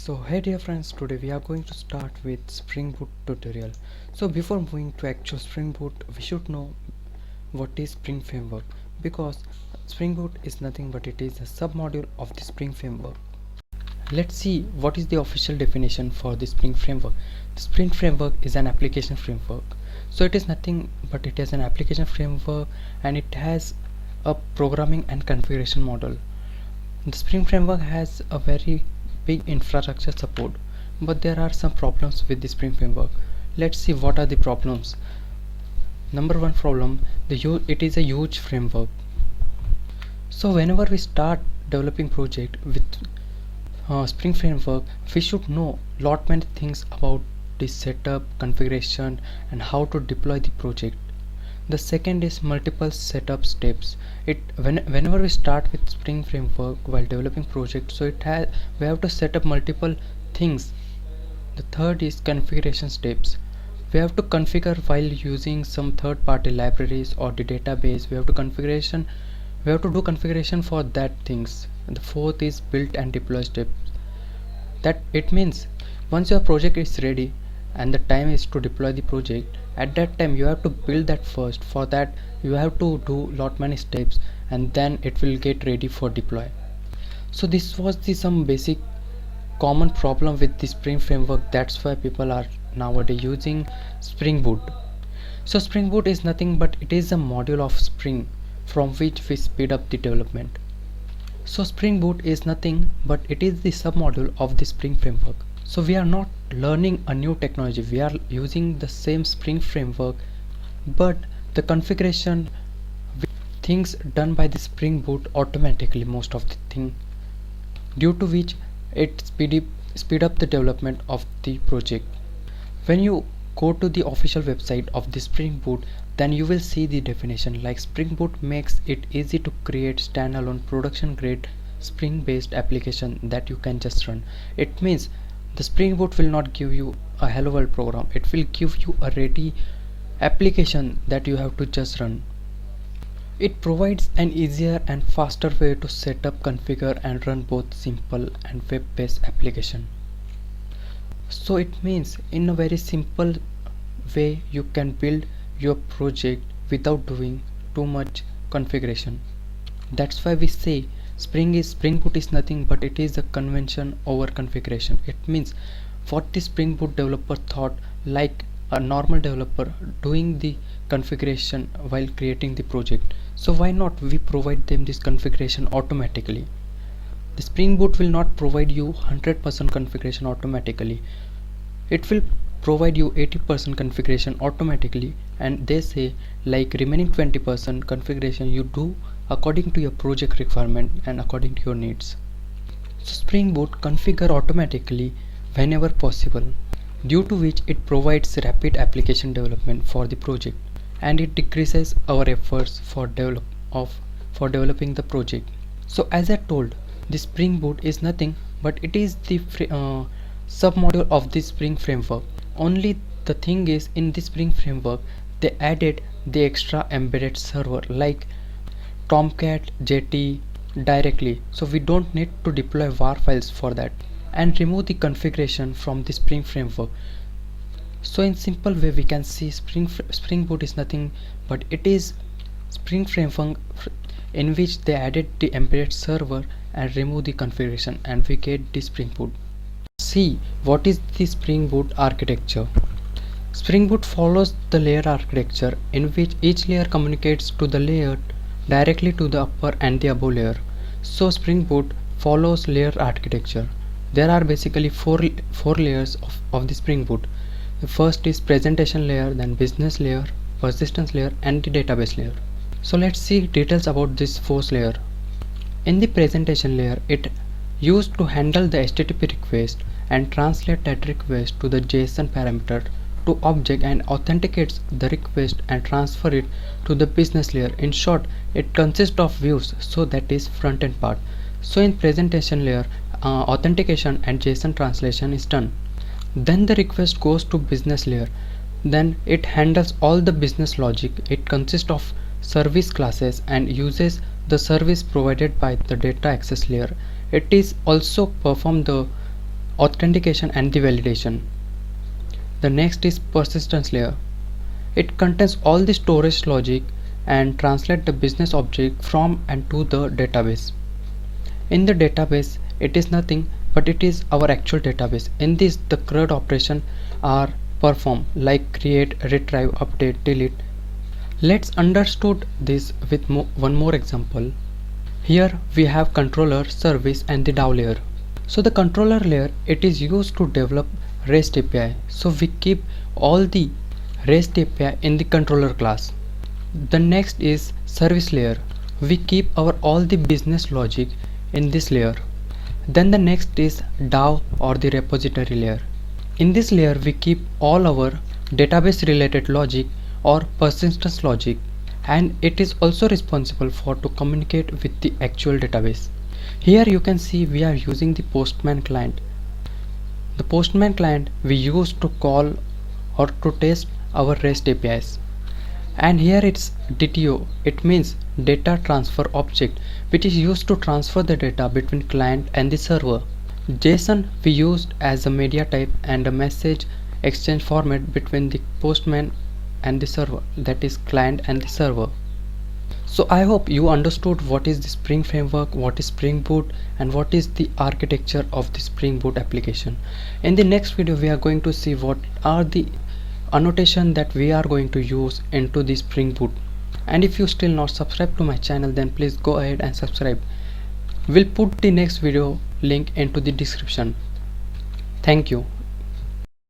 So hey dear friends, today we are going to start with Spring Boot tutorial. So before moving to actual Spring Boot, we should know what is Spring Framework, because Spring Boot is nothing but it is a submodule of the Spring Framework. Let's see what is the official definition for the Spring Framework. The Spring Framework is an application framework. So it is nothing but it is an application framework, and it has a programming and configuration model. The Spring Framework has a very big infrastructure support, but there are some problems with the Spring Framework. Let's see what are the problems. Number one problem, it is a huge framework. So whenever we start developing project with Spring Framework, we should know lot many things about the setup, configuration, and how to deploy the project. The second is multiple setup steps. Whenever we start with Spring Framework while developing project, so we have to set up multiple things. The third is configuration steps. We have to configure while using some third-party libraries or the database. We have to do configuration for that things. And the fourth is build and deploy steps. That it means once your project is ready and the time is to deploy the project, at that time you have to build that first. For that you have to do lot many steps, and then it will get ready for deploy. So this was some basic common problem with the Spring Framework. That's why people are nowadays using Spring Boot. So Spring Boot is nothing but it is a module of Spring from which we speed up the development. So Spring Boot is nothing but it is the submodule of the Spring Framework. So we are not learning a new technology, we are using the same Spring Framework, but the configuration things done by the Spring Boot automatically, most of the thing, due to which it speed up the development of the project. When you go to the official website of the Spring Boot, then you will see the definition like Spring Boot makes it easy to create standalone production grade Spring based application that you can just run. It means the Spring Boot will not give you a hello world program, it will give you a ready application that you have to just run. It provides an easier and faster way to set up, configure, and run both simple and web based application. So it means in a very simple way you can build your project without doing too much configuration. That's why we say Spring Boot is nothing but it is a convention over configuration. It means what the Spring Boot developer thought, like a normal developer doing the configuration while creating the project. So why not we provide them this configuration automatically? The Spring Boot will not provide you 100% configuration automatically. It will provide you 80% configuration automatically, and they say like remaining 20% configuration you do according to your project requirement and according to your needs. So Spring Boot configure automatically whenever possible, due to which it provides rapid application development for the project, and it decreases our efforts for developing the project. So as I told, the Spring Boot is nothing but it is the submodule of the Spring Framework. Only the thing is, in the Spring Framework they added the extra embedded server like Tomcat JT directly, so we don't need to deploy var files for that, and remove the configuration from the Spring Framework. So in simple way we can see Spring Boot is nothing but it is Spring Framework in which they added the embedded server and remove the configuration, and we get the Spring Boot. See what is the Spring Boot architecture. Spring Boot follows the layer architecture in which each layer communicates to the layer directly to the upper and the above layer. So Spring Boot follows layer architecture. There are basically four layers of the Spring Boot. The first is presentation layer, then business layer, persistence layer, and the database layer. So let's see details about this fourth layer. In the presentation layer, it used to handle the HTTP request and translate that request to the JSON parameter to object and authenticates the request and transfer it to the business layer. In short, it consists of views, so that is front end part. So in presentation layer, authentication and JSON translation is done. Then the request goes to business layer. Then it handles all the business logic. It consists of service classes and uses the service provided by the data access layer. It is also perform the authentication and the validation. The next is persistence layer. It contains all the storage logic and translate the business object from and to the database. In the database, it is nothing but it is our actual database. In this, the CRUD operation are performed like create, retrieve, update, delete. Let's understood this with one more example. Here we have controller, service and the DAO layer. So the controller layer, it is used to develop REST API. So we keep all the REST API in the controller class. The next is service layer. We keep our all the business logic in this layer. Then the next is DAO or the repository layer. In this layer we keep all our database related logic or persistence logic, and it is also responsible for to communicate with the actual database. Here you can see we are using the Postman client. The Postman client we use to call or to test our REST APIs. And here it's DTO, it means data transfer object, which is used to transfer the data between client and the server. JSON we used as a media type and a message exchange format between the Postman and the server, that is client and the server. So I hope you understood what is the Spring framework, what is Spring Boot, and what is the architecture of the Spring Boot application. In the next video we are going to see what are the annotation that we are going to use into the Spring Boot. And if you still not subscribed to my channel, then please go ahead and subscribe. We'll put the next video link into the description. Thank you.